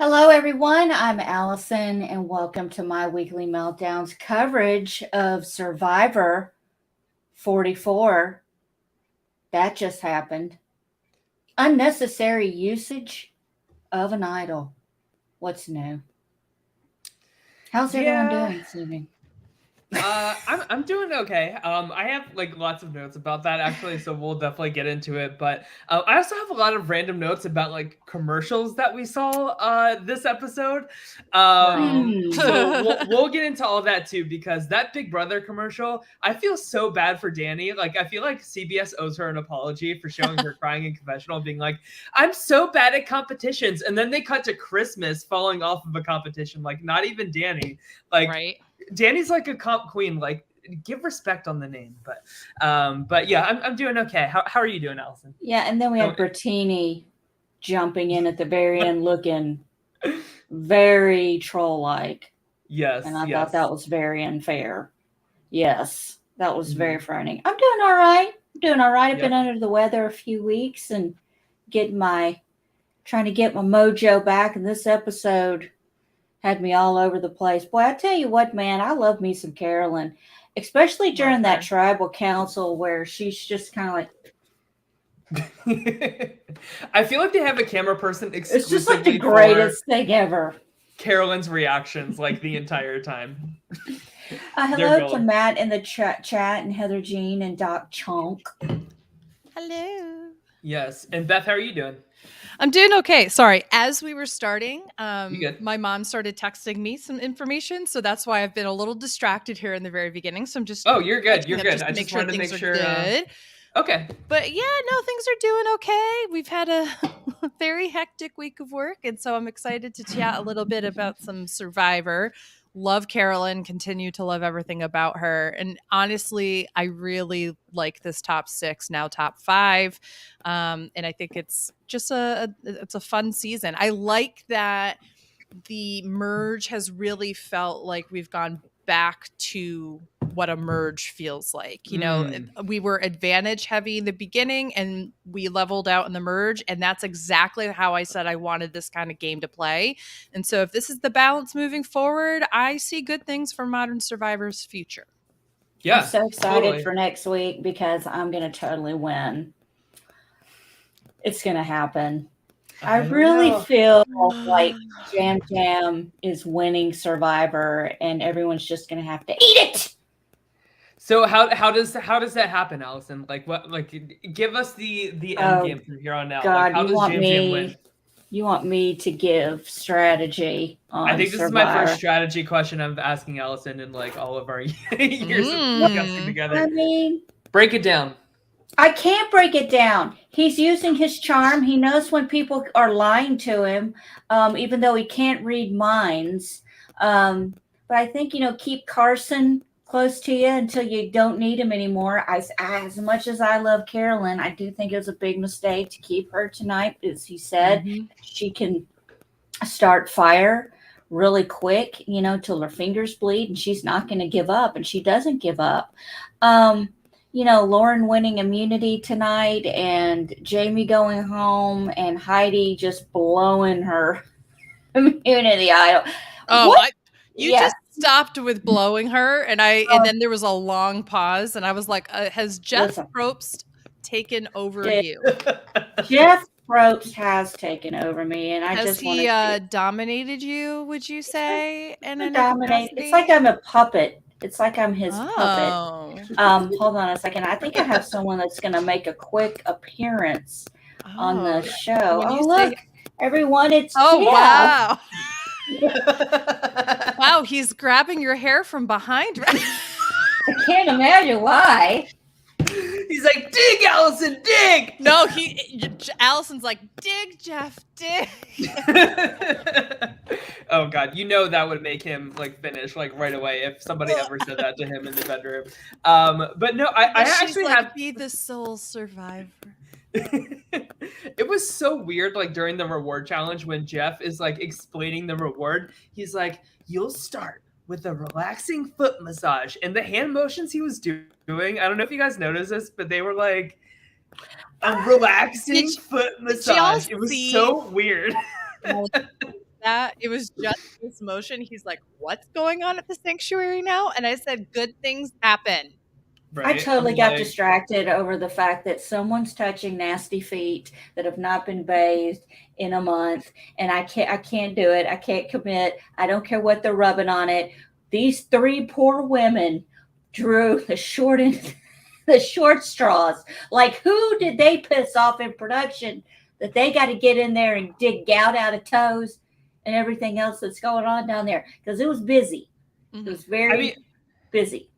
Hello, everyone. I'm Allison, and welcome to my weekly meltdowns coverage of Survivor 44. That just happened. Unnecessary usage of an idol. What's new? How's everyone Yeah, doing this evening? I'm doing okay. I have like lots of notes about that actually, so we'll definitely get into it. But I also have a lot of random notes about like commercials that we saw this episode. Hmm. So we'll get into all that too because that Big Brother commercial, I feel so bad for Danny. Like I feel like CBS owes her an apology for showing her crying in confessional, being like, "I'm so bad at competitions," and then they cut to Christmas falling off of a competition. Like not even Danny. Like Right. Danny's like a comp queen. Like, give respect on the name. But yeah, I'm doing okay. How are you doing, Allison? Yeah, and then we had Don't- Bertini jumping in at the very end looking very troll like. yes, And I thought yes. that was very unfair. Yes, that was very Mhm. frightening. I'm doing all right. I'm doing all right. I've been Yep. under the weather a few weeks and getting my trying to get my mojo back. And this episode had me all over the place. Boy, I tell you what, man, I love me some Carolyn, especially during Love that her. tribal council where she's just kind of like, I feel like they have a camera person it's just like the exclusively for greatest thing ever. Carolyn's reactions, like the entire time. They're Hello to gold. Matt in the chat and Heather Jean and Doc Chonk. Hello. Yes. And Beth, how are you doing? I'm doing okay. Sorry. As we were starting, You good? my mom started texting me some information, so that's why I've been a little distracted here in the very beginning. So I'm just Oh, you're good. catching You're up good. just I to make just sure wanted to things make are sure. good. Okay. But yeah, no, things are doing okay. We've had a very hectic week of work, and so I'm excited to chat a little bit about some Survivor. Love Carolyn, continue to love everything about her. And honestly, I really like this top six, now top five. And I think it's just it's a fun season. I like that the merge has really felt like we've gone back to what a merge feels like. You know, we were advantage heavy in the beginning and we leveled out in the merge. And that's exactly how I said I wanted this kind of game to play. And so if this is the balance moving forward, I see good things for Modern Survivor's future. Yeah. I'm so excited totally. for next week because I'm going to totally win. It's going to happen. I don't really know. feel like Jam Jam is winning Survivor and everyone's just going to have to eat it. So how does that happen, Allison? Like what? Like give us the end Oh, game from here on out. God, Like how does Jam Jam win? you want me to give strategy I on think this is my Survivor? first strategy question I'm asking Allison in like all of our years of Mm. discussing I together. mean, Break it down. I can't break it down. He's using his charm. He knows when people are lying to him, even though he can't read minds. But I think, keep Carson close to you until you don't need him anymore. As much as I love Carolyn, I do think it was a big mistake to keep her tonight. As he said, she can start fire really quick, till her fingers bleed, and she's not going to give up, and she doesn't give up. Lauren winning immunity tonight and Jamie going home and Heidi just blowing her immunity idol. Oh, you Yeah. just stopped with blowing her, and then there was a long pause, and I was like, "Has Jeff Listen. Probst taken over Yeah. you? Jeff Probst has taken over me, and I Has just he want to dominated you? Would you say in any dominate. It's capacity? like I'm a puppet. It's like I'm his puppet. Oh, Hold on a second. I think I have someone that's going to make a quick appearance on the show. When you Oh, say- look, everyone, it's oh Jeff. wow, wow, he's grabbing your hair from behind. I can't imagine why. He's like, dig, Allison, dig. No, Allison's like, dig, Jeff, dig. Oh God, that would make him like finish like right away if somebody ever said that to him in the bedroom. But no, I actually like, have be the sole survivor. It was so weird, like during the reward challenge when Jeff is like explaining the reward. He's like, "You'll start with a relaxing foot massage," and the hand motions he was doing. I don't know if you guys noticed this, but they were like a relaxing foot massage. It was so weird. that. It was just this motion. He's like, "What's going on at the sanctuary now?" And I said, "Good things happen." I Right? totally I'm got like, distracted over the fact that someone's touching nasty feet that have not been bathed in a month, and I can't do it. I can't commit. I don't care what they're rubbing on it. These three poor women drew the short end, the short straws. Like, who did they piss off in production that they got to get in there and dig gout out of toes and everything else that's going on down there? Because it was busy. It was I very mean, busy.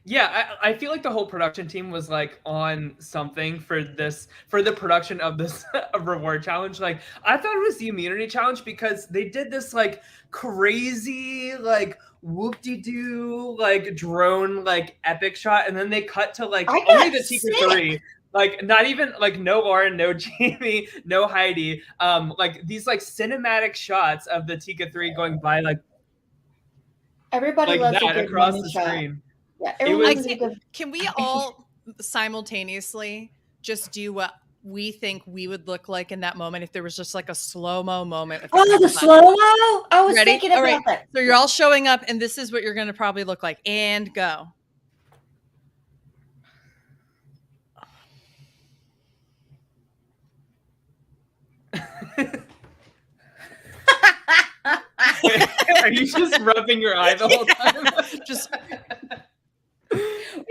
yeah, I feel like the whole production team was like on something for the production of this reward challenge. Like, I thought it was the immunity challenge because they did this like crazy like whoop-de-doo like drone like epic shot, and then they cut to like I only got the sick. Tika 3. Like, not even like no Lauren, no Jamie, no Heidi. Like these like cinematic shots of the Tika 3 going by Everybody like loves a that good across woman the shot. screen. Yeah, It everyone was loves a good. Can we all simultaneously just do what we think we would look like in that moment if there was just like a slow-mo moment? With Oh, the camera slow mo! I was Ready? thinking All about right. that. So you're all showing up, and this is what you're going to probably look like. And go. Are you just rubbing your eye the whole time? Just We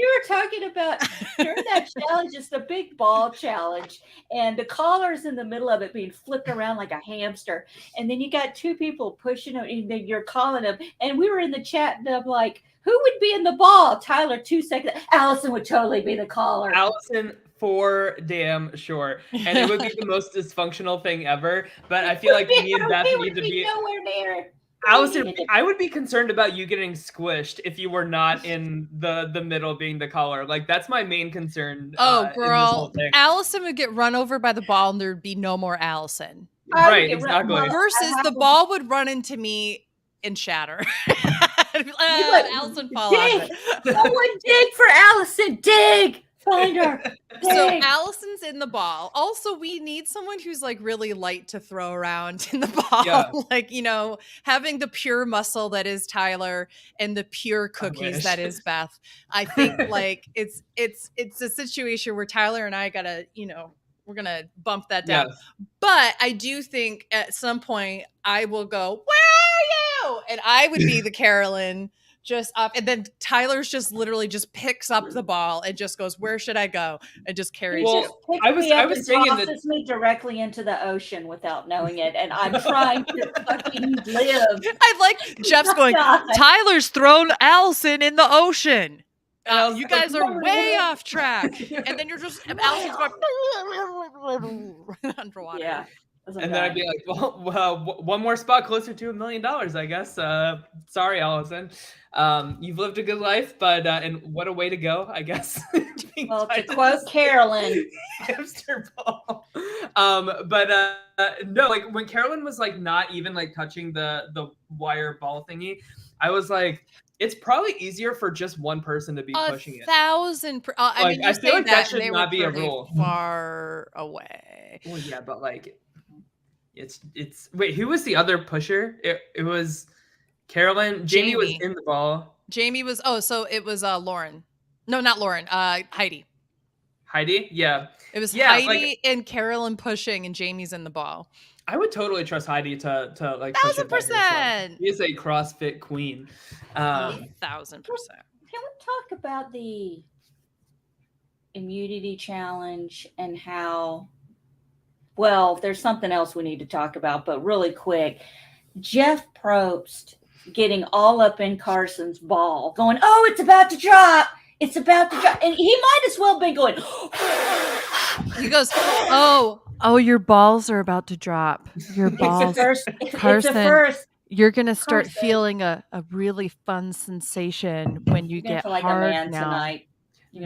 were talking about during that challenge, it's the big ball challenge, and the collar's in the middle of it being flipped around like a hamster. And then you got two people pushing them, and then you're calling them. And we were in the chat, and I'm like, who would be in the ball? Tyler, 2 seconds. Allison would totally be the caller. Allison, for damn sure. And it would be the most dysfunctional thing ever. But I feel like me and Beth we need would to be be. nowhere near. Allison, I would be concerned about you getting squished if you were not in the middle being the caller. Like, that's my main concern. oh, In this whole girl, thing. Allison would get run over by the ball, and there'd be no more Allison. Right, exactly. Versus the ball would run into me and shatter. Allison fall out of it. Someone dig for Allison. Dig. Find her. So Dig. Allison's in the ball. Also, we need someone who's like really light to throw around in the ball. Yeah. Like, you know, having the pure muscle that is Tyler and the pure cookies wish. that is Beth. I think like it's a situation where Tyler and I gotta, you know, we're gonna bump that down. Yes. But I do think at some point I will go, "Where are you?" And I would be the Carolyn just up, and then Tyler's just literally just picks up the ball and just goes, "Where should I go?" And just carries Well, you. Picks I was me up saying and that. tosses me directly into the ocean without knowing it, and I'm trying to fucking live. I like Jeff's going, God. Tyler's thrown Allison in the ocean. Allison- You guys are way off track. And then you're just, Allison's going underwater. Yeah. And then I'd be like, well, one more spot closer to $1 million, I guess. Sorry, Allison. You've lived a good life, but and what a way to go, I guess. Well, to quote Carolyn, hamster ball. But no, like when Carolyn was like not even like touching the wire ball thingy, I was like, it's probably easier for just one person to be pushing it. 1,000. I mean, I feel like that should they not were be a pretty rule. far away. Well, yeah, but like, it's wait, who was the other pusher? It was Carolyn. Jamie was in the ball. Jamie was. Oh, so it was Lauren. No, not Lauren. Heidi. Heidi, yeah. It was Yeah, Heidi like, and Carolyn pushing, and Jamie's in the ball. I would totally trust Heidi to like push it by herself. 1,000%. She is a CrossFit queen. 1,000%. can we talk about the immunity challenge and how? Well, there's something else we need to talk about, but really quick, Jeff Probst getting all up in Carson's ball, going, "Oh, it's about to drop. It's about to drop," and he might as well be going. He goes, "Oh, your balls are about to drop. Your balls, Carson. You're gonna start feeling a really fun sensation when you get like hard a man now." Tonight.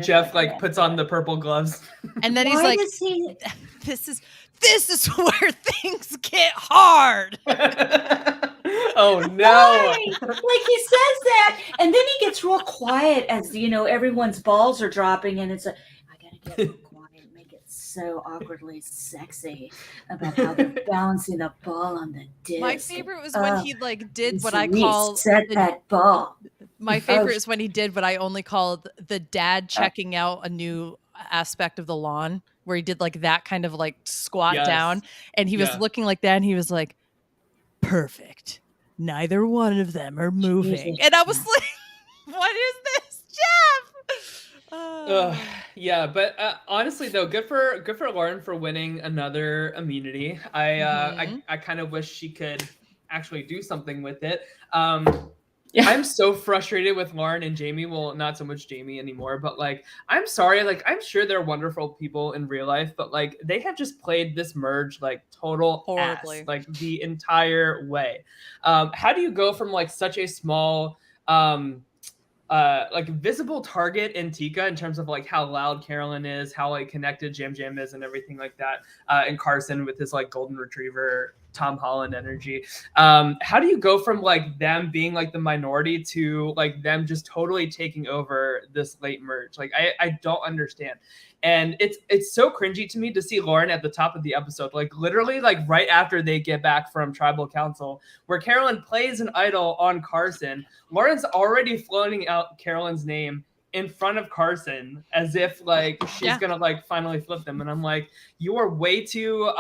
Jeff like puts on the purple gloves, and then he's Why like, does he... "This is where things get hard." Oh no! Why? Like he says that, and then he gets real quiet as everyone's balls are dropping, and it's I gotta get real quiet, and make it so awkwardly sexy about how they're balancing the ball on the disc. My favorite was when he like did what I Cerise, call set that ball. my favorite is when he did what I only called the dad checking out a new aspect of the lawn, where he did like that kind of like squat down, and he was looking like that, and he was like, perfect. Neither one of them are moving. Jesus. And I was like, what is this, Jeff? Yeah, but honestly though, good for Lauren for winning another immunity. I kind of wish she could actually do something with it. I'm so frustrated with Lauren and Jamie. Well, not so much Jamie anymore, but like, I'm sorry. Like, I'm sure they're wonderful people in real life, but like, they have just played this merge like total horribly, ass, like the entire way. How do you go from like such a small, like visible target in Tika in terms of like how loud Carolyn is, how like connected Jam Jam is, and everything like that, and Carson with his like golden retriever Tom Holland energy. How do you go from like them being like the minority to like them just totally taking over this late merge? Like I don't understand. And it's so cringy to me to see Lauren at the top of the episode, like literally like right after they get back from tribal council, where Carolyn plays an idol on Carson. Lauren's already floating out Carolyn's name in front of Carson as if like she's gonna like finally flip them. And I'm like, you are way too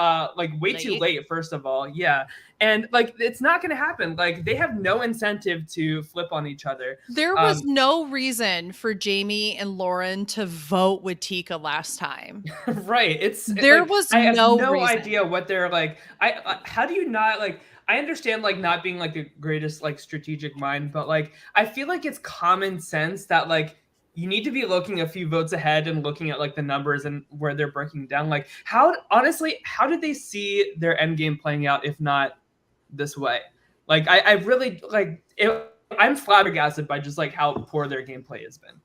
too late, first of all. Yeah. And like, it's not gonna happen. Like, they have no incentive to flip on each other. There was no reason for Jamie and Lauren to vote with Tika last time. Right. I have no idea what they're like. How do you not like, I understand like not being like the greatest like strategic mind, but like I feel like it's common sense that like you need to be looking a few votes ahead and looking at like the numbers and where they're breaking down. Like how did they see their end game playing out if not this way? Like I really like I'm flabbergasted by just like how poor their gameplay has been.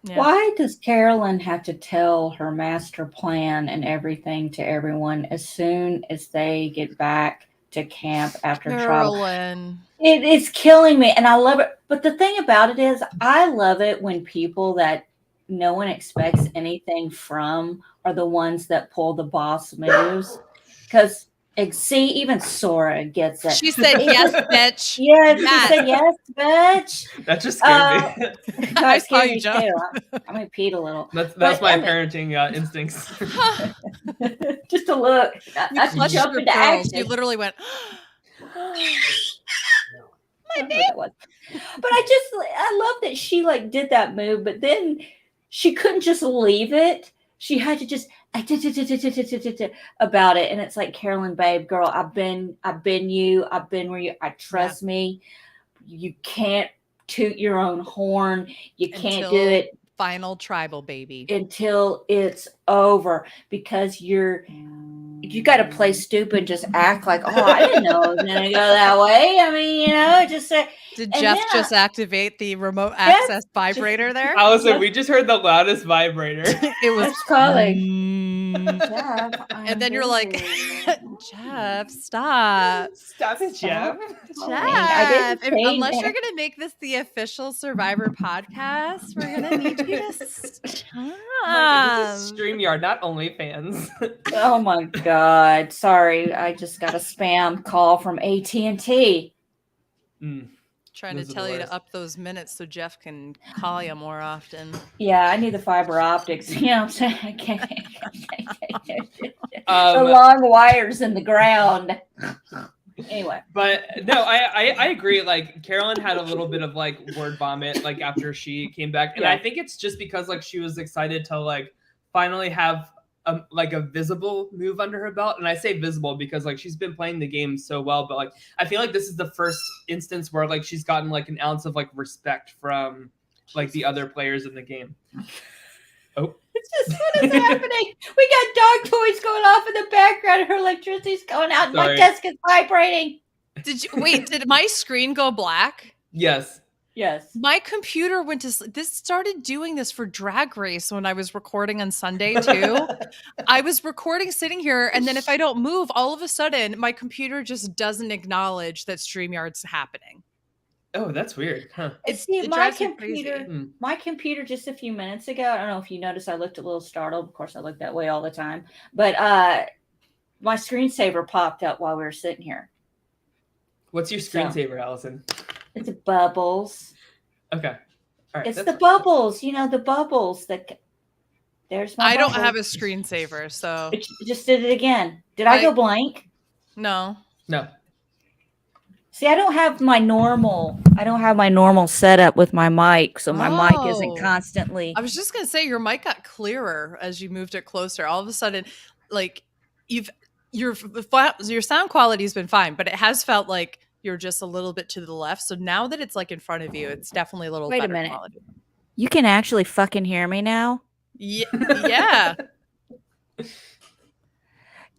Yeah. Why does Carolyn have to tell her master plan and everything to everyone as soon as they get back to camp after Carolyn? It is killing me, and I love it. But the thing about it is, I love it when people that no one expects anything from are the ones that pull the boss moves. Because see, even Sora gets it. She said, "Yes, bitch." Yes, she said, "Yes, bitch." That just scared me. I saw you, Joe. I might peed a little. That's my parenting instincts. Just a look. I jumped into action. You literally went. My baby. But I love that she like did that move, but then she couldn't just leave it. She had to just about it, and it's like, Carolyn, babe, girl, I've been you. I've been where you. I trust me. You can't toot your own horn. You can't do it. Final tribal baby until it's over, because you got to play stupid and just act like, oh, I didn't know it was gonna go that way. I mean, just say. Did Jeff just activate the remote access vibrator there? Allison, we just heard the loudest vibrator. It was calling. Jeff, and then you're like, Jeff, stop. Stop it, Jeff. Jeff, unless you're going to make this the official Survivor podcast, we're going to need you to stop. StreamYard, not OnlyFans. Oh my God. Sorry. I just got a spam call from AT&T. Trying to tell you to up those minutes so Jeff can call you more often. Yeah, I need the fiber optics. You know what I'm saying? The long wires in the ground. Anyway. But no, I agree. Like, Carolyn had a little bit of like word vomit like after she came back. And I think it's just because like she was excited to like finally have a visible move under her belt. And I say visible because like she's been playing the game so well, but like I feel like this is the first instance where like she's gotten like an ounce of like respect from like the other players in the game. Oh, it's just, what is happening? We got dog toys going off in the background and her electricity's going out and my desk is vibrating. Did my screen go black? Yes. Yes. My computer went to this started doing this for Drag Race when I was recording on Sunday too. I was recording sitting here, and then if I don't move, all of a sudden my computer just doesn't acknowledge that StreamYard's happening. Oh, that's weird. Huh. See, it my drives me crazy. computer, Hmm. my computer just a few minutes ago, I don't know if you noticed, I looked a little startled. Of course, I look that way all the time. But my screensaver popped up while we were sitting here. What's your So- screensaver, Allison? It's bubbles. Okay. All right. It's that's the fine. bubbles, the bubbles that. There's my. I don't bubble. have a screensaver, so It just did it again. Did I go blank? no. No. See, I don't have my normal setup with my mic, so my mic isn't Oh. constantly. I was just gonna say your mic got clearer as you moved it closer. All of a sudden, like your sound quality has been fine, but it has felt like you're just a little bit to the left. So now that it's like in front of you, it's definitely a little Wait a better minute. quality. You can actually fucking hear me now? Yeah.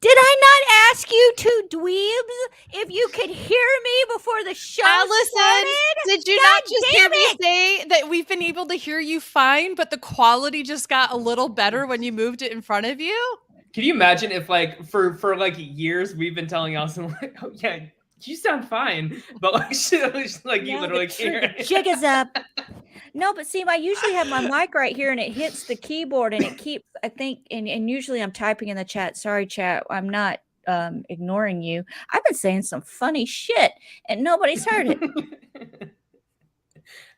Did I not ask you two dweebs if you could hear me before the show started? Did you God not just hear damn me it! say that we've been able to hear you fine, but the quality just got a little better when you moved it in front of you? Can you imagine if like for like years we've been telling Allison like, oh yeah, you sound fine, but like you literally can't. The jig is up. No, but see, I usually have my mic right here and it hits the keyboard and it keeps, I think, and usually I'm typing in the chat. Sorry, chat. I'm not ignoring you. I've been saying some funny shit and nobody's heard it.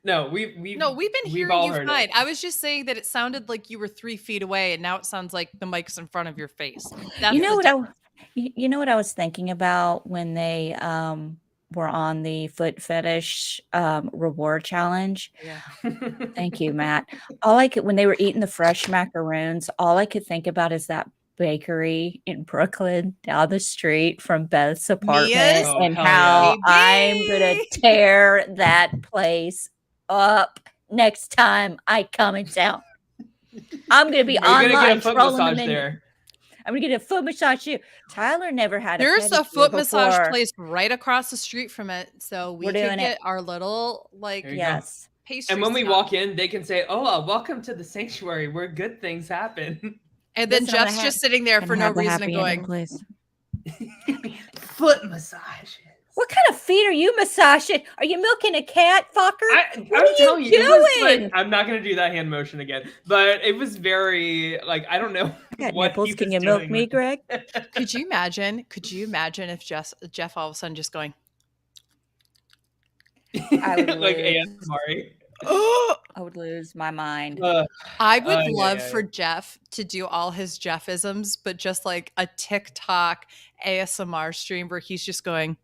No, we've been hearing all you heard fine. it. I was just saying that it sounded like you were 3 feet away, and now it sounds like the mic's in front of your face. That's You know what I was thinking about when they were on the foot fetish reward challenge? Yeah. Thank you, Matt. When they were eating the fresh macaroons, all I could think about is that bakery in Brooklyn down the street from Beth's apartment Mia's? Oh, and hell how yeah. I'm gonna Baby! tear that place up next time I come in town. I'm gonna be Are you gonna online get a foot trolling the massage menu. there? I'm gonna get a foot massage too. Tyler never had There's a pedicure foot massage before. place right across the street from it, so we We're can doing get our little There you go. Yes. pastry. And when we stuff. walk in, they can say, "Oh, welcome to the sanctuary where good things happen." And then Listen, I'm Jeff's gonna just sitting there Gonna for no have the reason and happy ending, going, please. Foot massages. What kind of feet are you massaging? Are you milking a cat, fucker? What I'm are telling you you, it was doing? like, I'm not gonna do that hand motion again, but it was very like I don't know I got what nipples. he Can was you milk doing me, with- Greg? Could you imagine if Jeff all of a sudden just going, I would like lose. ASMR. I would lose my mind. I would yeah, love yeah, for Jeff to do all his Jeffisms, but just like a TikTok ASMR stream where he's just going,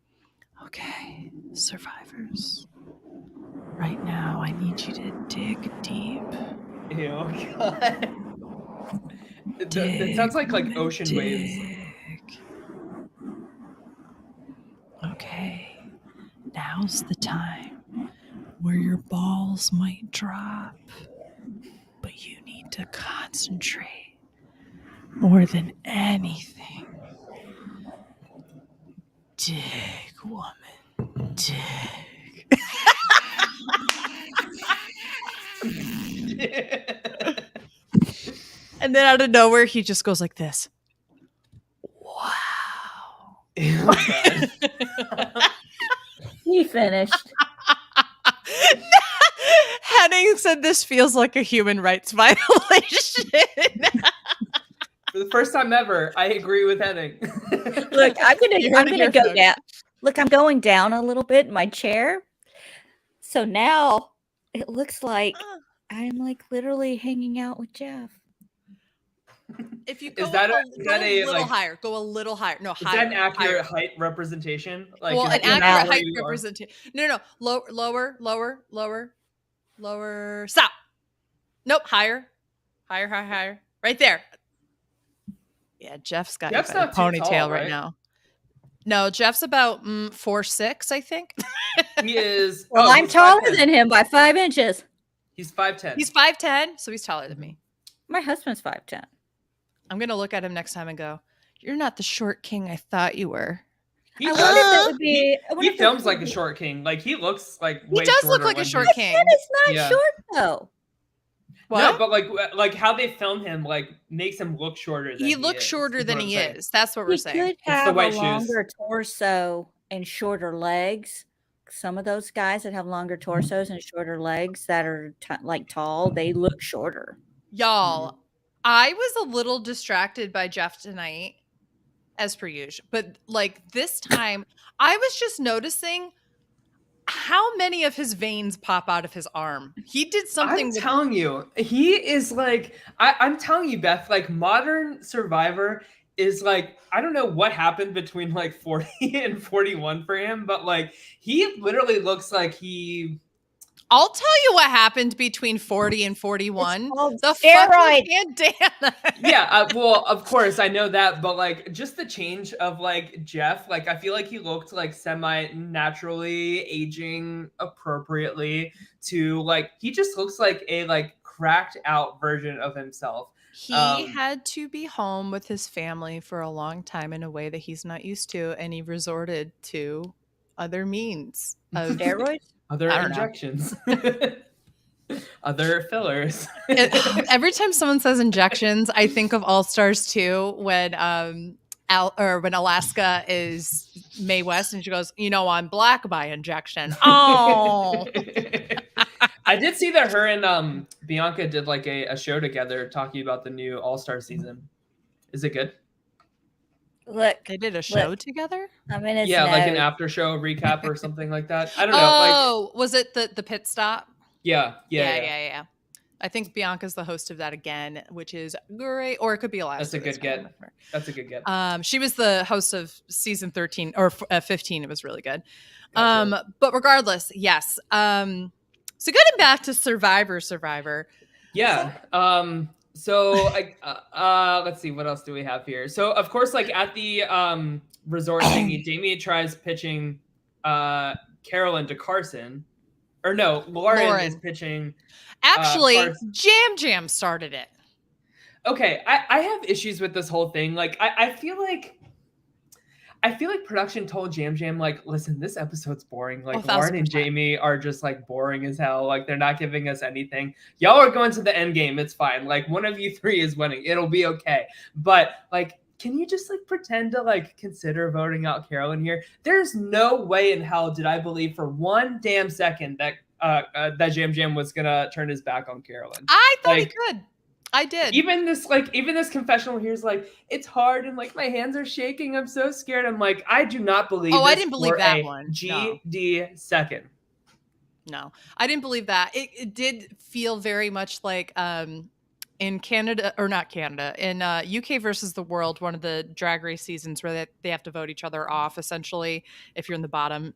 okay, survivors, right now I need you to dig deep. Ew, God. That sounds like ocean waves. Dig. Okay, now's the time where your balls might drop, but you need to concentrate more than anything. Dig, woman, dig. And then out of nowhere, he just goes like this. Wow. Ew, God. He finished. Henning said this feels like a human rights violation. For the first time ever, I agree with Henning. Look, I'm You heard gonna it here, go folks. down. Look, I'm going down a little bit in my chair. So now it looks like I'm like literally hanging out with Jeff. If you go, that a little like- higher, go a little higher. No, Is higher. that an accurate higher. height representation? Like, Well, is an that accurate where height you are? representation. No. Lower. Stop. Nope. Higher. Right there. Yeah, Jeff's got Jeff's a not too ponytail tall, right right? now. No, Jeff's about 4'6", I think. He is. Well, I'm he's taller 5'10". than him by 5 inches. He's 5'10". He's 5'10", so he's taller than me. My husband's 5'10". I'm gonna look at him next time and go, "You're not the short king I thought you were." He, I does- wonder if that would be. I wonder he if that films would like a be- short king. Like he looks like He way does look shorter like a when short he's- king. That is not Yeah. short though. What? No, but like how they film him like makes him look shorter. Than He looks is, shorter is than what I'm he saying. is. That's what we're He saying. could the have a white shoes. longer torso and shorter legs. some of those guys that have longer torsos and shorter legs that are like tall, they look shorter. Y'all, I was a little distracted by Jeff tonight, as per usual. But like this time, I was just noticing how many of his veins pop out of his arm. He did something. I'm telling you, he is like, I'm telling you, Beth, like modern Survivor is like, I don't know what happened between like 40 and 41 for him, but like he literally looks like he. I'll tell you what happened between 40 and 41. The steroid bandana. Yeah, well, of course I know that, but like just the change of like Jeff, like I feel like he looked like semi-naturally aging appropriately to like he just looks like a like cracked out version of himself. He had to be home with his family for a long time in a way that he's not used to, and he resorted to other means of steroids. Other injections. Other fillers. Every time someone says injections, I think of All Stars 2 when when Alaska is Mae West and she goes, I'm black by injection. Oh. I did see that her and Bianca did like a show together talking about the new All Star season. Is it good? Look, they did a show together. I'm in his like an nose. after show recap or something like that. I don't know. Oh, was it the pit stop? Yeah. I think Bianca's the host of that again, which is great. Or it could be Alaska. That's a good get. That's a good get. She was the host of season 13 or 15. It was really good. Gotcha. But regardless, yes. So getting back to Survivor. Yeah. So let's see, what else do we have here? So of course, like at the resort thingy, Damien tries pitching Carolyn to Carson. Or no, Lauren is pitching. Actually, Jam started it. Okay, I have issues with this whole thing. Like I feel like production told Jam like, listen, this episode's boring. Like Lauren and Jamie are just like boring as hell. Like they're not giving us anything. Y'all are going to the end game. It's fine. Like one of you three is winning. It'll be okay. But like, can you just like pretend to like consider voting out Carolyn here? There's no way in hell did I believe for one damn second that that Jam was gonna turn his back on Carolyn. I thought he could. I did. Even this confessional here's like, it's hard and like my hands are shaking. I'm so scared. I'm like, I do not believe. I didn't believe that one. GD second. No, I didn't believe that. It did feel very much like in Canada, or not Canada, in UK versus the World, one of the drag race seasons where they have to vote each other off, essentially, if you're in the bottom.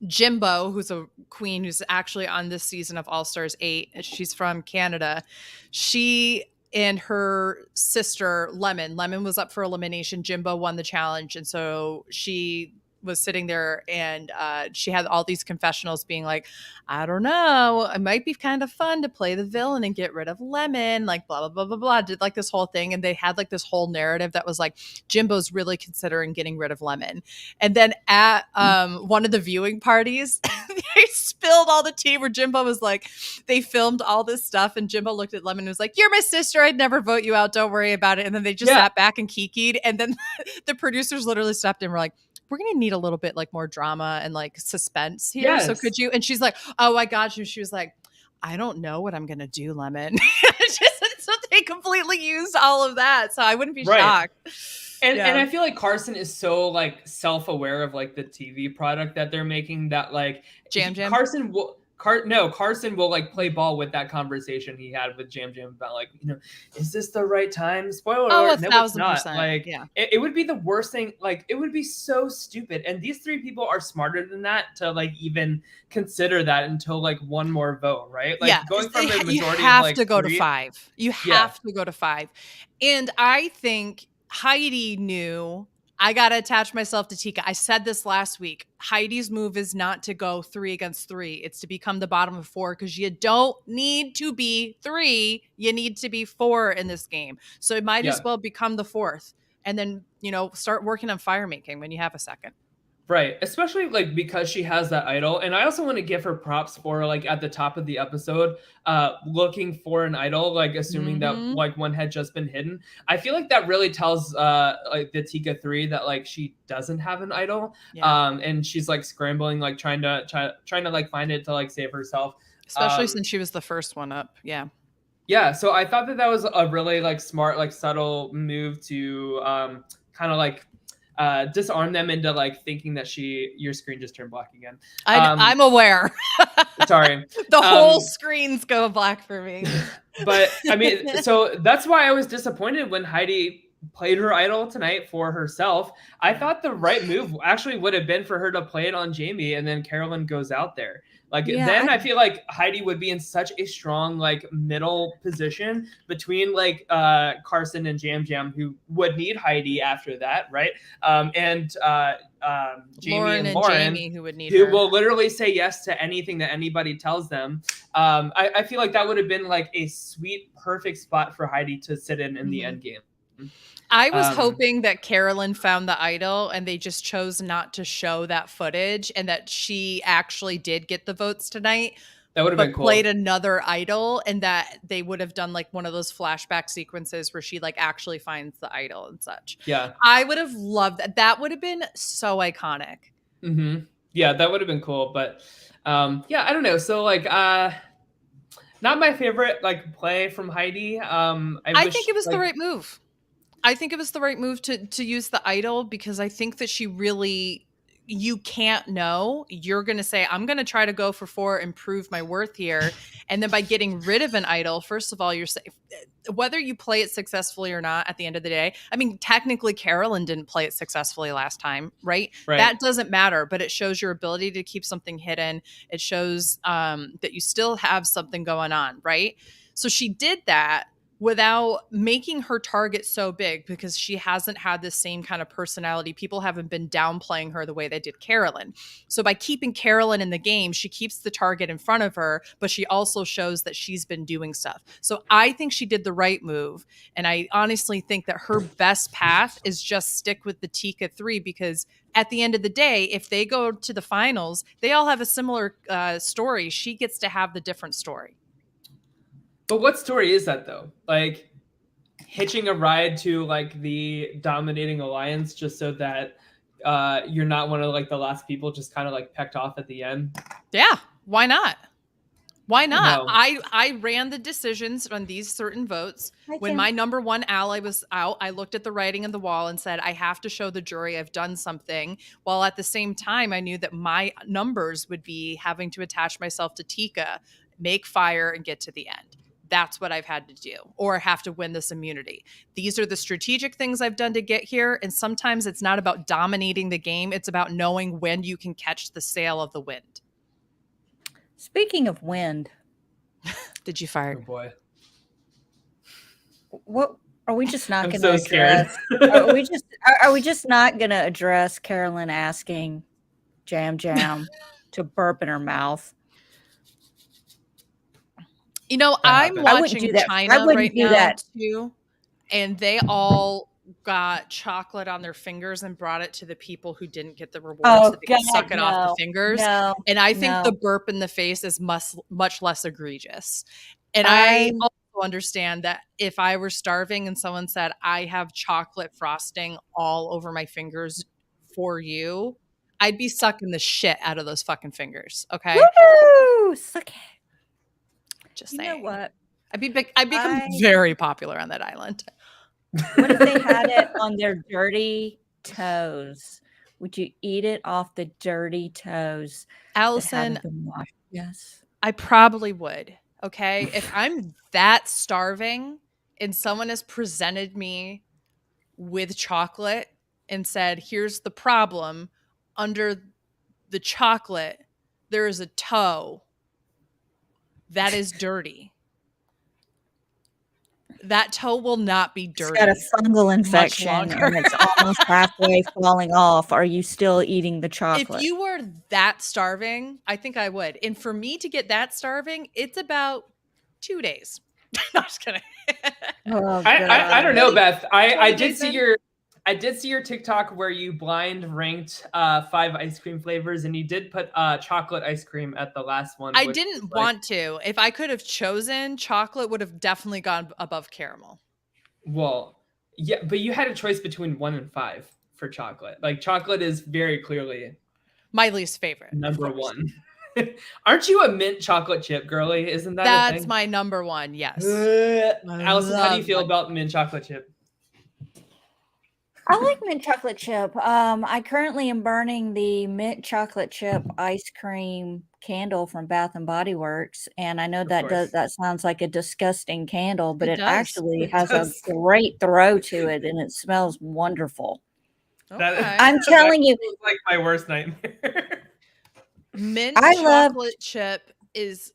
Jimbo, who's a queen who's actually on this season of All Stars 8, she's from Canada. She and her sister, Lemon was up for elimination. Jimbo won the challenge. And so she was sitting there and she had all these confessionals being like, I don't know, it might be kind of fun to play the villain and get rid of Lemon, like blah, blah, blah, blah, blah. Did like this whole thing. And they had like this whole narrative that was like, Jimbo's really considering getting rid of Lemon. And then at one of the viewing parties, they spilled all the tea where Jimbo was like, they filmed all this stuff and Jimbo looked at Lemon and was like, you're my sister, I'd never vote you out, don't worry about it. And then they just sat back and kikied. And then the producers literally stepped in and were like, we're going to need a little bit like more drama and like suspense here. Yes. So could you? And she's like, oh, I got you. She was like, I don't know what I'm going to do, Lemon. So they completely used all of that. So I wouldn't be shocked. And I feel like Carson is so like self-aware of like the TV product that they're making that like Jam. Carson will like play ball with that conversation he had with Jam about like, is this the right time? Spoiler alert, no, it's not. Like, it would be the worst thing. Like, it would be so stupid. And these three people are smarter than that to like even consider that until like one more vote, right? Like going from a majority you have of like to go three, to 5. You have to go to 5. And I think Heidi knew. I got to attach myself to Tika. I said this last week. Heidi's move is not to go 3 against 3. It's to become the bottom of 4 because you don't need to be 3. You need to be 4 in this game. So it might as well become the 4th and then, start working on fire making when you have a second. Right, especially like because she has that idol, and I also want to give her props for like at the top of the episode, looking for an idol, like assuming that like one had just been hidden. I feel like that really tells like the Tika 3 that like she doesn't have an idol, and she's like scrambling, like trying to like find it to like save herself, especially since she was the first one up. Yeah, so I thought that was a really like smart, like subtle move to kind of like disarm them into like thinking that your screen just turned black again. I'm aware. Sorry. The whole screens go black for me. But I mean, so that's why I was disappointed when Heidi played her idol tonight for herself. I thought the right move actually would have been for her to play it on Jamie, and then Carolyn goes out there. Like I feel like Heidi would be in such a strong like middle position between like Carson and Jam Jam, who would need Heidi after that, right? And Jamie and Lauren, Jamie, who would need who her. will literally say yes to anything that anybody tells them. I feel like that would have been like a sweet, perfect spot for Heidi to sit in the end game. I was hoping that Carolyn found the idol and they just chose not to show that footage, and that she actually did get the votes tonight. That would have been cool. Played another idol, and that they would have done like one of those flashback sequences where she like actually finds the idol and such. Yeah. I would have loved that. That would have been so iconic. Mm-hmm. Yeah, that would have been cool. But yeah, I don't know. So like not my favorite like play from Heidi. I think it was the right move. I think it was the right move to use the idol, because I think that she really, you can't know. You're going to say, I'm going to try to go for 4 and prove my worth here. And then by getting rid of an idol, first of all, you're safe. Whether you play it successfully or not at the end of the day, I mean, technically Carolyn didn't play it successfully last time, right? That doesn't matter, but it shows your ability to keep something hidden. It shows that you still have something going on, right? So she did that without making her target so big, because she hasn't had the same kind of personality. People haven't been downplaying her the way they did Carolyn. So by keeping Carolyn in the game, she keeps the target in front of her, but she also shows that she's been doing stuff. So I think she did the right move. And I honestly think that her best path is just stick with the Tika 3, because at the end of the day, if they go to the finals, they all have a similar story. She gets to have the different story. But what story is that though? Like hitching a ride to like the dominating alliance just so that you're not one of like the last people just kind of like pecked off at the end? Yeah, why not? Why not? No. I ran the decisions on these certain votes. When my number 1 ally was out, I looked at the writing on the wall and said, I have to show the jury I've done something. While at the same time, I knew that my numbers would be having to attach myself to Tika, make fire, and get to the end. That's what I've had to do, or have to win this immunity. These are the strategic things I've done to get here. And sometimes it's not about dominating the game. It's about knowing when you can catch the sail of the wind. Speaking of wind. Did you fire? Oh boy. What are we just not going so to address? Are we just not going to address Carolyn asking Jam Jam to burp in her mouth? You know, I'm watching China right now too, and they all got chocolate on their fingers and brought it to the people who didn't get the reward, so they could suck it off the fingers. And I think the burp in the face is much less egregious. And I also understand that if I were starving and someone said, I have chocolate frosting all over my fingers for you, I'd be sucking the shit out of those fucking fingers. Okay. Woo! Suck it. Just saying. You know what? I'd become very popular on that island. What if they had it on their dirty toes? Would you eat it off the dirty toes? Allison, yes. I probably would. Okay. If I'm that starving and someone has presented me with chocolate and said, here's the problem, under the chocolate, there is a toe that is dirty. That toe will not be dirty. It's got a fungal infection and it's almost halfway falling off. Are you still eating the chocolate? If you were that starving, I think I would. And for me to get that starving, it's about 2 days. No, I'm just kidding. Oh, I don't know, Beth. I did see I did see your TikTok where you blind ranked 5 ice cream flavors, and you did put chocolate ice cream at the last one. I which didn't was, want to. If I could have chosen, chocolate would have definitely gone above caramel. Well, yeah, but you had a choice between 1 and 5 for chocolate. Like chocolate is very clearly My least favorite. number 1. Aren't you a mint chocolate chip girly? Isn't that a That's thing? my number one. Yes. Allison, how do you love feel mint. about mint chocolate chip? I like mint chocolate chip. I currently am burning the mint chocolate chip ice cream candle from Bath and Body Works, and I know Of that course. that sounds like a disgusting candle, but It it does. actually It has does. a great throw to it, and it smells wonderful. Okay. I'm telling you, was like my worst nightmare. Mint I love. chocolate chip is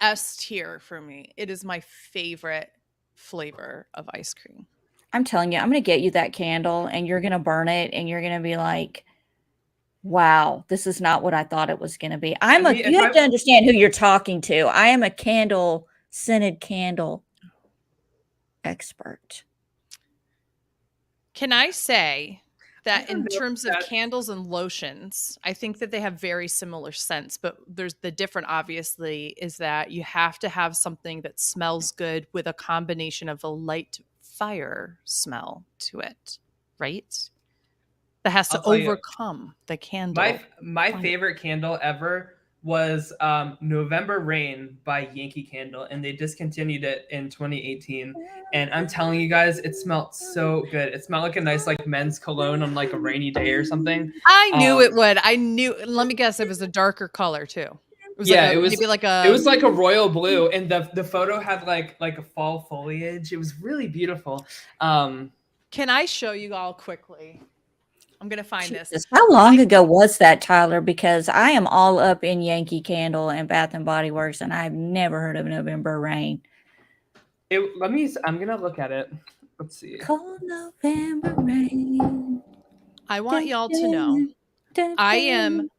S tier for me. It is my favorite flavor of ice cream. I'm telling you, I'm going to get you that candle, and you're going to burn it, and you're going to be like, "Wow, this is not what I thought it was going to be." I mean, You have to understand who you're talking to. I am a scented candle expert. Can I say that don't in know terms of that- candles and lotions, I think that they have very similar scents, but there's the different obviously is that you have to have something that smells good with a combination of a light fire smell to it, right? That has to I'll tell you, overcome the candle. my fire. favorite candle ever was November Rain by Yankee Candle, and they discontinued it in 2018. And I'm telling you guys, it smelled so good. It smelled like a nice like men's cologne on like a rainy day or something. I knew it would. I knew. Let me guess, it was a darker color too. It was Yeah, like it was maybe like a. It was like a royal blue, and the photo had like a fall foliage. It was really beautiful. Can I show you all quickly? I'm gonna find this. Jesus, how long ago was that, Tyler? Because I am all up in Yankee Candle and Bath and Body Works, and I've never heard of November Rain. I'm gonna look at it. Let's see. Cold November rain. I want y'all to know I am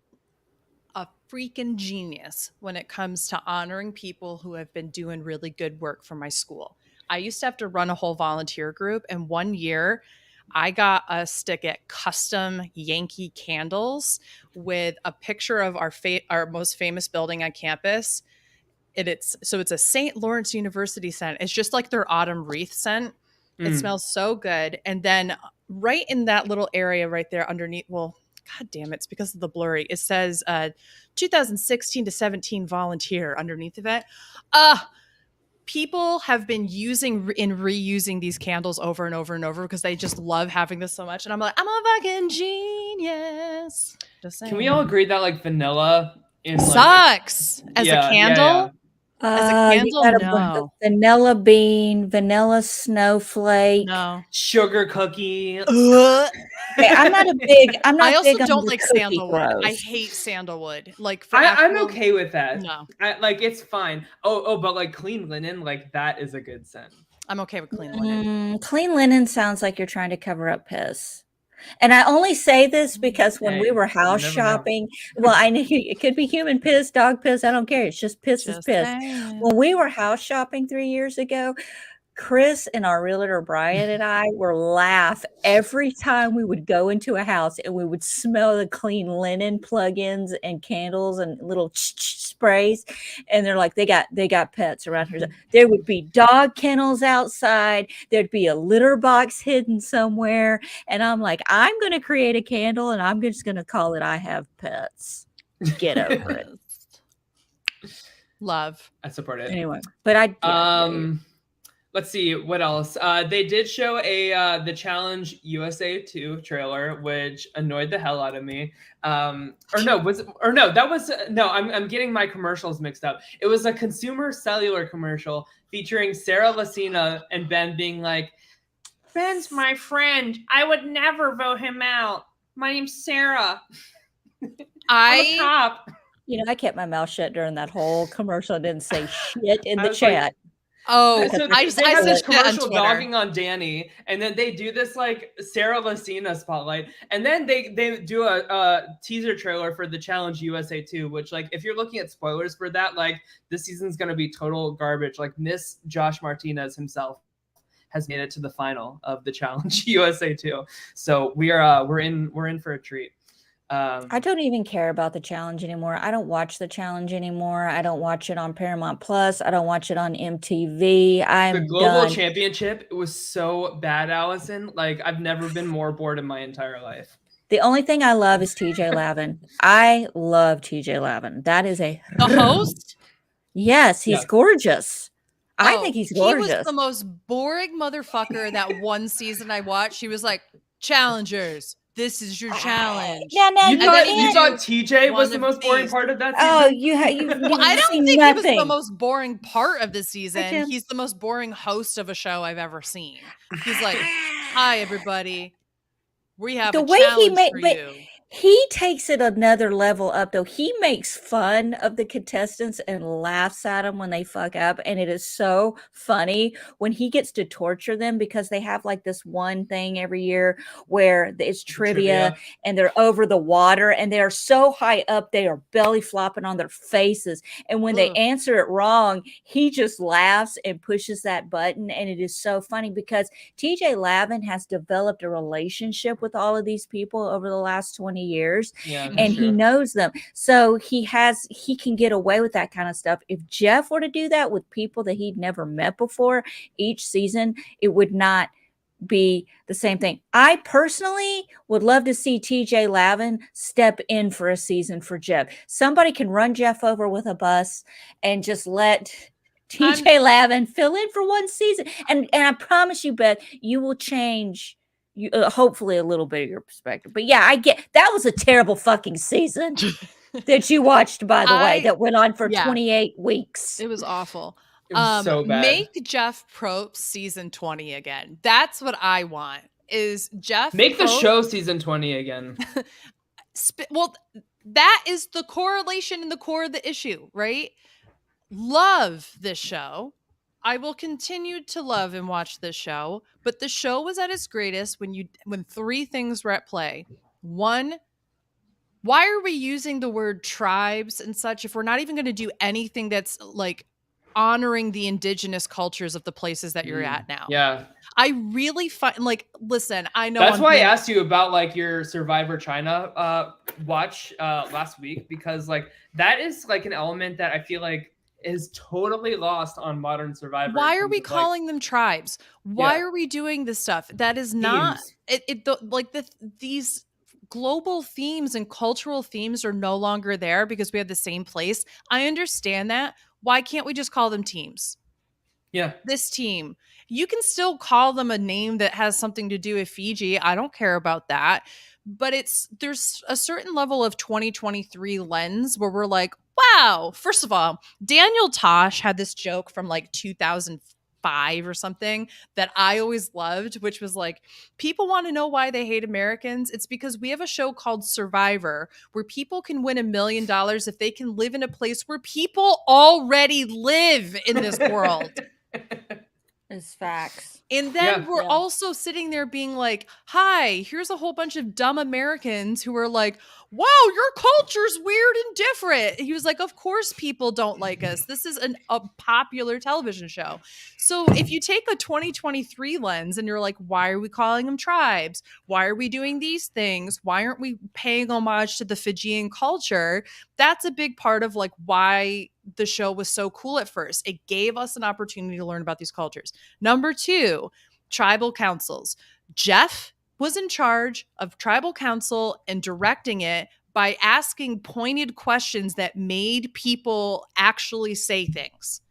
a freaking genius when it comes to honoring people who have been doing really good work for my school. I used to have to run a whole volunteer group, and one year I got us to get custom Yankee candles with a picture of our most famous building on campus. It's a St. Lawrence University scent. It's just like their autumn wreath scent. It smells so good. And then right in that little area right there underneath, well, God damn it, it's because of the blurry. It says 2016 to 17 volunteer underneath of it. People have been reusing these candles over and over and over because they just love having this so much. And I'm like, I'm a fucking genius. Just saying. Can we all agree that like vanilla sucks as a candle? As a candle, no. Vanilla bean, vanilla snowflake, no sugar cookie. Okay, I'm not big. I also big don't like sandalwood. throws. I hate sandalwood. Like I'm okay with that. No, like it's fine. But like clean linen, like that is a good scent. I'm okay with clean linen. Clean linen sounds like you're trying to cover up piss. And I only say this because when we were house shopping, well, I knew it could be human piss, dog piss. I don't care. It's just piss is piss. When we were house shopping 3 years ago, Chris and our realtor Brian and I were laugh every time we would go into a house and we would smell the clean linen plugins and candles and little sprays. And they're like, they got pets around here. There would be dog kennels outside. There'd be a litter box hidden somewhere. And I'm like, I'm going to create a candle and I'm just going to call it I Have Pets. Get over it. Love. I support it. Anyway, but let's see what else. They did show the Challenge USA 2 trailer, which annoyed the hell out of me. I'm getting my commercials mixed up. It was a consumer cellular commercial featuring Sarah Lacina and Ben being like, "Ben's my friend. I would never vote him out. My name's Sarah. I'm a cop." I kept my mouth shut during that whole commercial. I didn't say shit in the chat. So I had this commercial dogging on Danny, and then they do this like Sarah Lacina spotlight, and then they do a teaser trailer for the Challenge USA 2, which like if you're looking at spoilers for that, like this season's gonna be total garbage. Like Miss Josh Martinez himself has made it to the final of the Challenge USA 2. So we're in for a treat. I don't even care about the challenge anymore. I don't watch the challenge anymore. I don't watch it on Paramount Plus. I don't watch it on MTV. The I'm global done. championship, it was so bad, Allison. Like, I've never been more bored in my entire life. The only thing I love is TJ Lavin. I love TJ Lavin. That is The host? Yes, he's Yeah. gorgeous. I think he's He gorgeous. was the most boring motherfucker that one season I watched. He was like, challengers, this is your challenge. Now, You you thought, can't- you thought TJ was one the of most boring these. part of that Oh, season? you've Well, I don't seen think he was the nothing. most boring part of the season. Jim. He's the most boring host of a show I've ever seen. He's like, hi, everybody. We have The a way he challenge made, for but you. he takes it another level up, though. He makes fun of the contestants and laughs at them when they fuck up. And it is so funny when he gets to torture them because they have like this one thing every year where it's trivia and they're over the water and they're so high up, they are belly flopping on their faces. And when they Ugh. answer it wrong, he just laughs and pushes that button. And it is so funny because TJ Lavin has developed a relationship with all of these people over the last 20 years, Yeah, and true. he knows them. So he can get away with that kind of stuff. If Jeff were to do that with people that he'd never met before each season, it would not be the same thing. I personally would love to see TJ Lavin step in for a season for Jeff. Somebody can run Jeff over with a bus and just let TJ Lavin fill in for one season. And I promise you, Beth, you will change hopefully a little bit of your perspective. But yeah, I get that was a terrible fucking season that you watched, by the way, that went on for 28 weeks. It was awful. It was so bad. Make Jeff Probst season 20 again. That's what I want. Is Jeff Make the Probst, show season 20 again. well, that is the correlation and the core of the issue, right? Love this show. I will continue to love and watch this show, but the show was at its greatest when three things were at play. One, why are we using the word tribes and such if we're not even going to do anything that's like honoring the indigenous cultures of the places that you're at now? Yeah. I really find, like, listen, I know that's why I asked you about like your Survivor China watch last week, because like that is like an element that I feel like is totally lost on modern Survivor. Why are we calling them tribes? Why are we doing this stuff? That is not these global themes and cultural themes are no longer there because we have the same place. I understand that. Why can't we just call them teams? Yeah. This team. You can still call them a name that has something to do with Fiji. I don't care about that. But there's a certain level of 2023 lens where we're like, wow, first of all, Daniel Tosh had this joke from like 2005 or something that I always loved, which was like, people want to know why they hate Americans. It's because we have a show called Survivor where people can win $1 million if they can live in a place where people already live in this world. It's facts. And then we're also sitting there being like, hi, here's a whole bunch of dumb Americans who are like, wow, your culture's weird and different. He was like, of course people don't like us. This is a popular television show. So if you take a 2023 lens and you're like, why are we calling them tribes? Why are we doing these things? Why aren't we paying homage to the Fijian culture? That's a big part of like why the show was so cool at first. It gave us an opportunity to learn about these cultures. Number two, tribal councils. Jeff was in charge of tribal council and directing it by asking pointed questions that made people actually say things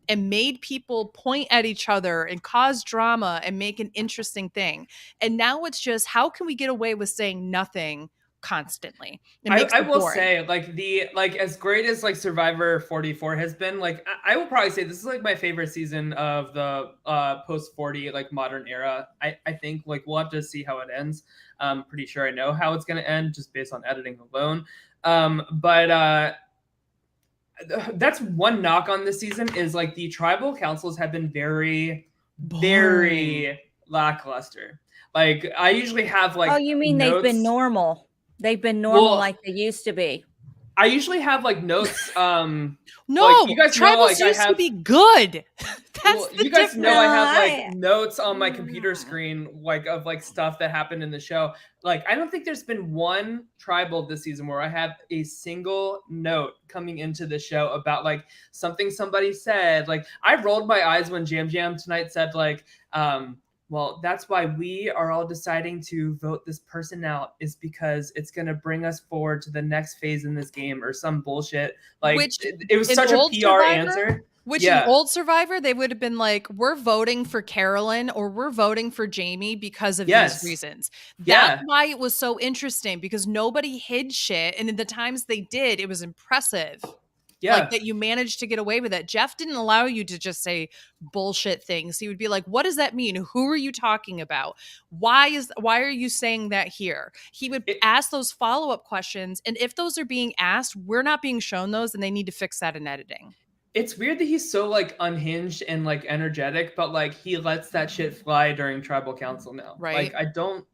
and made people point at each other and cause drama and make an interesting thing. And now it's just, how can we get away with saying nothing constantly? I will say, like as great as like Survivor 44 has been, like I will probably say this is like my favorite season of the post 40 like modern era. I think like we'll have to see how it ends. I'm pretty sure I know how it's going to end just based on editing alone. But that's one knock on this season is like the tribal councils have been very lackluster. Like I usually have like, oh, you mean notes. they've been normal? They've been normal like they used to be. I usually have like notes. No, like, you guys know, tribals like, I used to have- be good. That's Well, the you guys difference. know I have No, like notes on my computer screen, like of like stuff that happened in the show. Like, I don't think there's been one tribal this season where I have a single note coming into the show about like something somebody said. Like, I rolled my eyes when Jam Jam tonight said like, well, that's why we are all deciding to vote this person out, is because it's going to bring us forward to the next phase in this game or some bullshit. Like, Which it was in such a old PR Survivor- answer. Which Yeah. in old Survivor, they would have been like, we're voting for Carolyn or we're voting for Jamie because of Yes. these reasons. Yeah. That's why it was so interesting, because nobody hid shit. And in the times they did, it was impressive. Yeah. Like that you managed to get away with it. Jeff didn't allow you to just say bullshit things. He would be like, what does that mean? Who are you talking about? Why are you saying that here? He would ask those follow-up questions. And if those are being asked, we're not being shown those, and they need to fix that in editing. It's weird that he's so like unhinged and like energetic, but like he lets that shit fly during tribal council now. Right. Like, I don't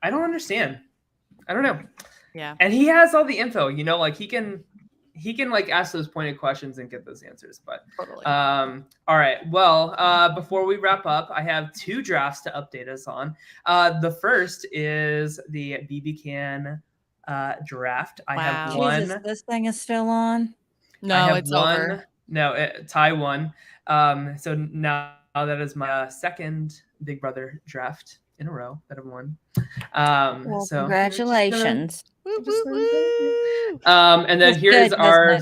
understand. I don't know. Yeah. And he has all the info, you know, like he can like ask those pointed questions and get those answers. But Totally. all right. Well, before we wrap up, I have 2 drafts to update us on. The first is the BB Can draft. I have one. Jesus, this thing is still on. No, it's over. No, Ty won. So now that is my second Big Brother draft in a row that I've won. Well, so congratulations. Woo, woo, woo. And then Feels good,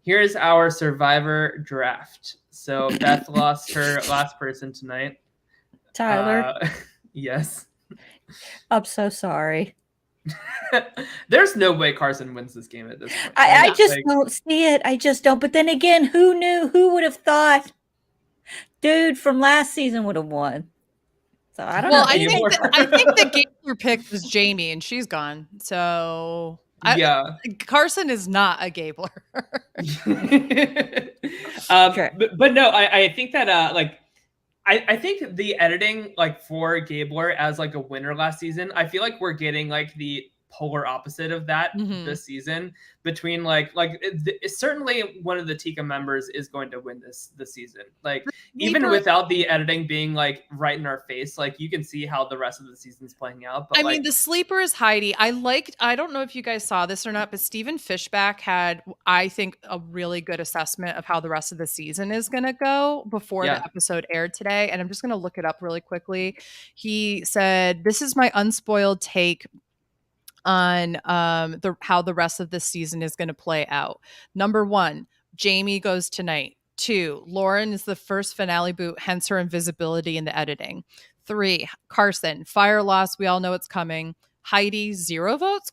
here's our Survivor draft. So Beth lost her last person tonight. Tyler, Yes. I'm so sorry. There's no way Carson wins this game at this point. I just Like, don't see it. I just don't. But then again, who knew? Who would have thought? Dude from last season would have won. So I don't Well, know. I think the Gabler pick was Jamie, and she's gone. So yeah. Carson is not a Gabler. Sure. but no, I think that like I think the editing like for Gabler as like a winner last season, I feel like we're getting like the polar opposite of that this season, between like certainly one of the Tika members is going to win this season. Like, even without the editing being like right in our face, like you can see how the rest of the season's playing out. But I mean, the sleeper is Heidi. I don't know if you guys saw this or not, but Steven Fishback had, I think, a really good assessment of how the rest of the season is going to go before the episode aired today. And I'm just going to look it up really quickly. He said, "This is my unspoiled take on how the rest of this season is going to play out. Number 1, Jamie goes tonight. 2, Lauren is the first finale boot, hence her invisibility in the editing. 3, Carson, fire loss, we all know it's coming. Heidi, 0 votes, ?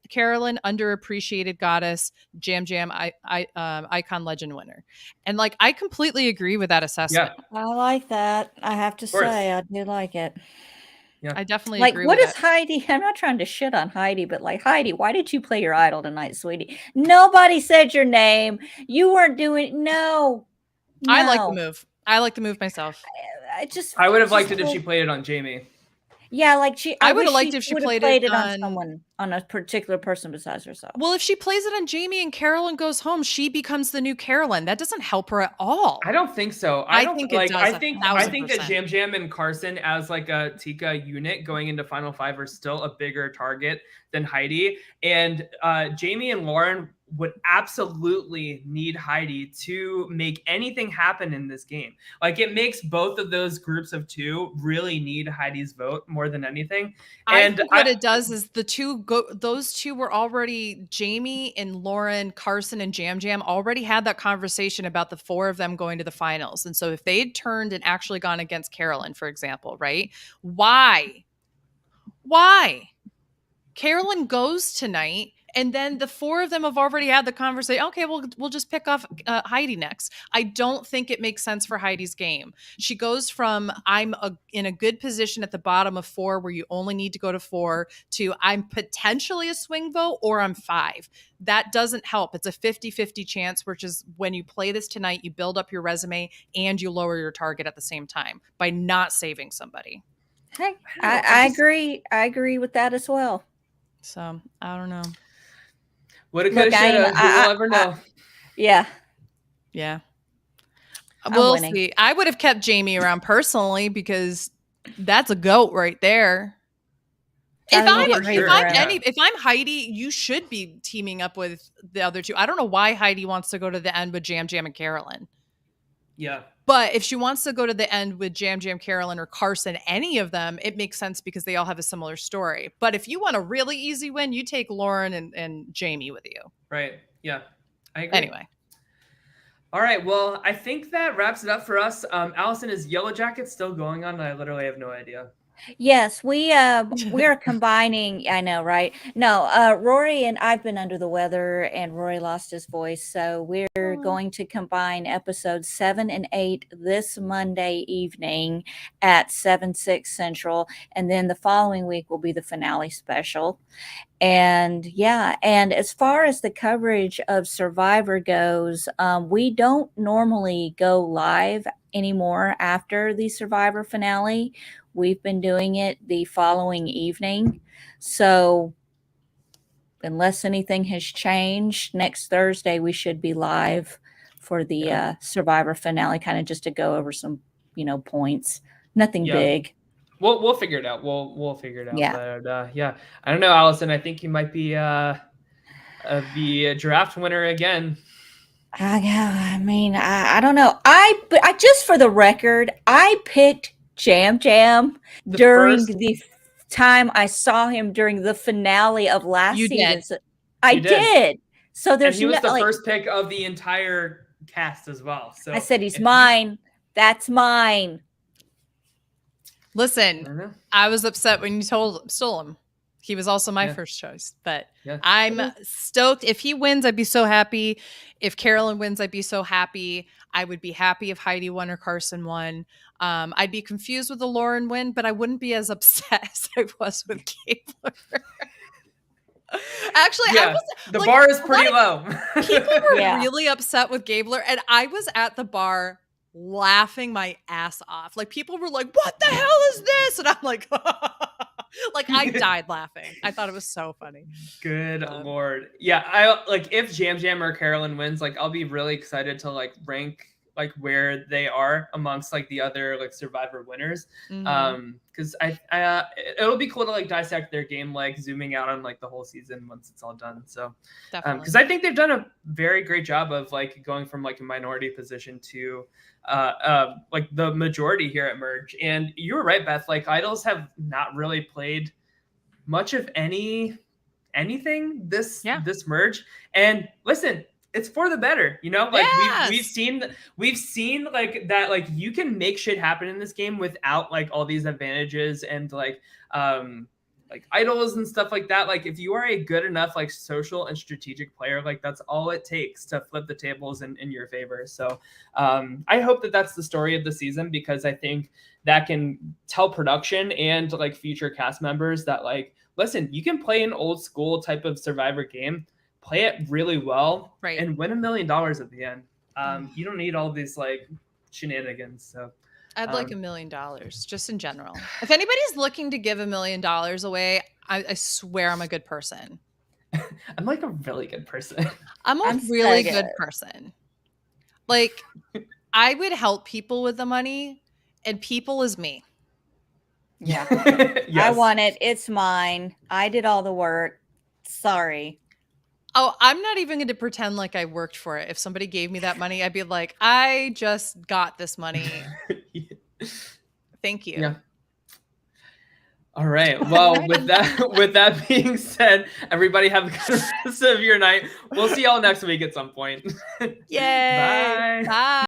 Carolyn, underappreciated goddess. Jam Jam, icon legend winner." And like, I completely agree with that assessment. I like that. I have to say, I do like it. Yeah. I definitely like, agree what with is Heidi? I'm not trying to shit on Heidi, but like, Heidi, why did you play your idol tonight, sweetie? Nobody said your name. You weren't doing no. I like the move. I like the move myself. I would have liked it if she played it on Jamie. Yeah, like I would have liked if she played it on someone, on a particular person besides herself. Well, if she plays it on Jamie and Carolyn goes home, she becomes the new Carolyn. That doesn't help her at all. I don't think so. I think it does. I think that Jam Jam and Carson as like a Tika unit going into Final 5 are still a bigger target than Heidi. And Jamie and Lauren would absolutely need Heidi to make anything happen in this game. Like, it makes both of those groups of 2 really need Heidi's vote more than anything. And I think what it does is those 2 were already, Jamie and Lauren, Carson and Jam Jam already had that conversation about the 4 of them going to the finals. And so if they had turned and actually gone against Carolyn, for example, right? Why? Carolyn goes tonight, and then the 4 of them have already had the conversation. Okay, we'll just pick off Heidi next. I don't think it makes sense for Heidi's game. She goes from I'm in a good position at the bottom of 4 where you only need to go to 4 to I'm potentially a swing vote or I'm 5. That doesn't help. It's a 50-50 chance, which is when you play this tonight, you build up your resume and you lower your target at the same time by not saving somebody. Hey, I agree. I agree with that as well. So I don't know. Woulda, Look, coulda, shoulda. Who will ever know? Yeah, Yeah. I'm We'll winning. see. I would have kept Jamie around personally because that's a goat right there. Charlie, you didn't read for him. If I'm Heidi, you should be teaming up with the other two. I don't know why Heidi wants to go to the end with Jam Jam and Carolyn. Yeah. But if she wants to go to the end with Jam Jam, Carolyn, or Carson, any of them, it makes sense because they all have a similar story. But if you want a really easy win, you take Lauren and Jamie with you. Right. Yeah. I agree. Anyway. All right. Well, I think that wraps it up for us. Allison, is Yellow Jacket still going on? I literally have no idea. Yes, we are combining. I know, right? No, Rory and I've been under the weather, and Rory lost his voice, so we're going to combine episodes 7 and 8 this Monday evening at 7/6 Central, and then the following week will be the finale special. And yeah, and as far as the coverage of Survivor goes, we don't normally go live anymore after the Survivor finale. We've been doing it the following evening. So unless anything has changed, next Thursday we should be live for the Survivor finale, kind of just to go over some, points. Nothing big. We'll figure it out. We'll figure it out. Yeah. But yeah. I don't know, Allison. I think you might be the draft winner again. I mean, I don't know. But I just for the record, I picked Jam Jam during the time I saw him during the finale of last season. So I did. So there's he was the first pick of the entire cast as well. So I said he's mine. That's mine. Listen, I was upset when you stole him. He was also my first choice, but I'm stoked. If he wins, I'd be so happy. If Carolyn wins, I'd be so happy. I would be happy if Heidi won or Carson won. I'd be confused with the Lauren win, but I wouldn't be as upset as I was with Gabler. Actually, the bar is pretty low. People were really upset with Gabler, and I was at the bar laughing my ass off. Like, people were like, "What the hell is this?" And I'm like, like, I died laughing. I thought it was so funny. Good Lord. Yeah, I like if Jam Jam or Carolyn wins, like I'll be really excited to like rank like where they are amongst like the other like Survivor winners. Because it'll be cool to like dissect their game, like zooming out on like the whole season once it's all done. So because I think they've done a very great job of like going from like a minority position to like the majority here at Merge. And you were right, Beth, like idols have not really played much of anything this Merge. And listen, it's for the better, like we've seen like that, like you can make shit happen in this game without like all these advantages and like idols and stuff like that. Like if you are a good enough like social and strategic player, like that's all it takes to flip the tables in your favor. So I hope that that's the story of the season, because I think that can tell production and like future cast members that like, listen, you can play an old school type of Survivor game, play it really well, and win $1 million at the end. You don't need all these like shenanigans. So I'd like $1 million just in general. If anybody's looking to give $1 million away, I swear I'm a good person. I'm like a really good person. I'm a really good person. Like, I would help people with the money, and people is me. Yeah. I want it. It's mine. I did all the work. Sorry. Oh, I'm not even going to pretend like I worked for it. If somebody gave me that money, I'd be like, I just got this money. Thank you. Yeah. All right. Well, with that being said, everybody have a good rest of your night. We'll see y'all next week at some point. Yay. Bye. Bye.